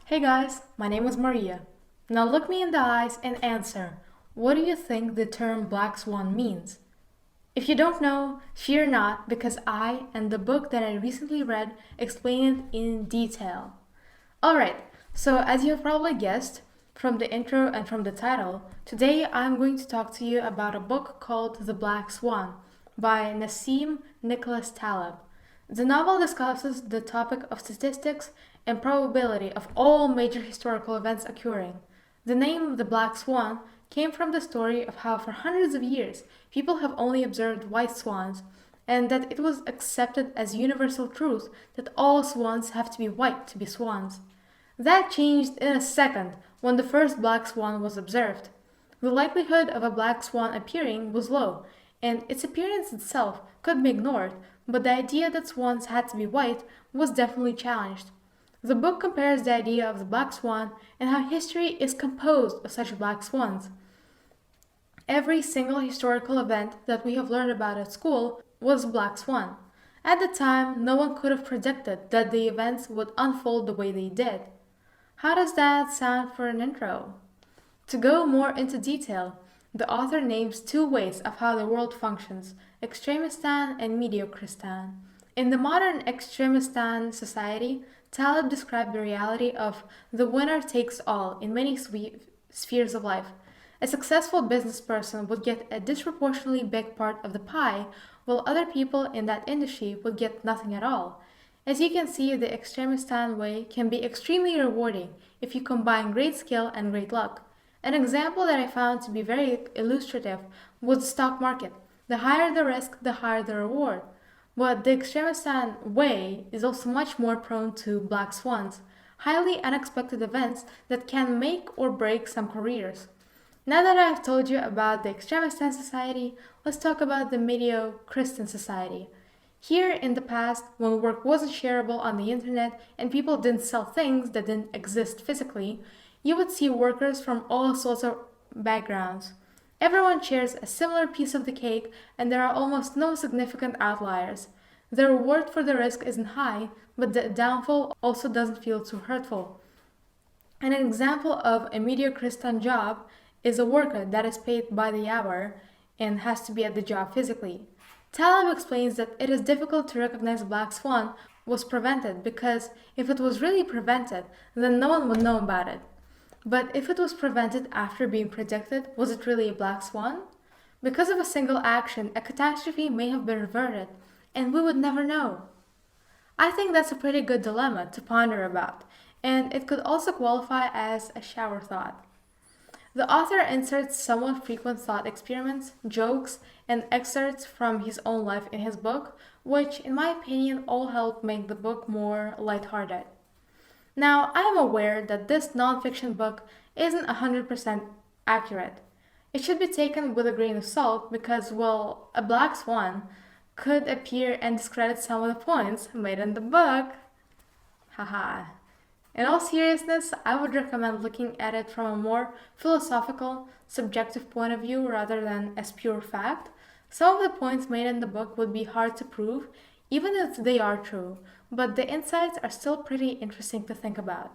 Hey guys, my name is Maria. Now look me in the eyes and answer, what do you think the term Black Swan means? If you don't know, fear not, because I and the book that I recently read explain it in detail. Alright, so as you have probably guessed from the intro and from the title, today I'm going to talk to you about a book called The Black Swan by Nassim Nicholas Taleb. The novel discusses the topic of statistics and probability of all major historical events occurring. The name The Black Swan came from the story of how for hundreds of years people have only observed white swans, and that it was accepted as universal truth that all swans have to be white to be swans. That changed in a second when the first black swan was observed. The likelihood of a black swan appearing was low, and its appearance itself could be ignored, but the idea that swans had to be white was definitely challenged. The book compares the idea of the black swan and how history is composed of such black swans. Every single historical event that we have learned about at school was a black swan. At the time, no one could have predicted that the events would unfold the way they did. How does that sound for an intro? To go more into detail, the author names two ways of how the world functions: extremistan and mediocristan. In the modern extremistan society, Taleb described the reality of the winner takes all in many spheres of life. A successful business person would get a disproportionately big part of the pie, while other people in that industry would get nothing at all. As you can see, the extremistan way can be extremely rewarding if you combine great skill and great luck. An example that I found to be very illustrative was the stock market. The higher the risk, the higher the reward. But the extremistan way is also much more prone to black swans, highly unexpected events that can make or break some careers. Now that I have told you about the extremistan society, let's talk about the mediocristan society. Here in the past, when work wasn't shareable on the internet and people didn't sell things that didn't exist physically, you would see workers from all sorts of backgrounds. Everyone shares a similar piece of the cake, and there are almost no significant outliers. The reward for the risk isn't high, but the downfall also doesn't feel too hurtful. An example of a mediocristan job is a worker that is paid by the hour and has to be at the job physically. Taleb explains that it is difficult to recognize black swan was prevented because if it was really prevented, then no one would know about it. But if it was prevented after being predicted, was it really a black swan? Because of a single action, a catastrophe may have been averted, and we would never know. I think that's a pretty good dilemma to ponder about, and it could also qualify as a shower thought. The author inserts somewhat frequent thought experiments, jokes, and excerpts from his own life in his book, which, in my opinion, all help make the book more lighthearted. Now, I am aware that this nonfiction book isn't 100% accurate. It should be taken with a grain of salt because, well, a black swan could appear and discredit some of the points made in the book. Haha. In all seriousness, I would recommend looking at it from a more philosophical, subjective point of view rather than as pure fact. Some of the points made in the book would be hard to prove, even if they are true, but the insights are still pretty interesting to think about.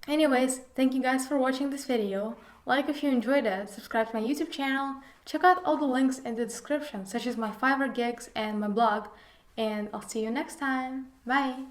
Anyways, thank you guys for watching this video. Like if you enjoyed it, subscribe to my YouTube channel, check out all the links in the description, such as my Fiverr gigs and my blog, and I'll see you next time. Bye!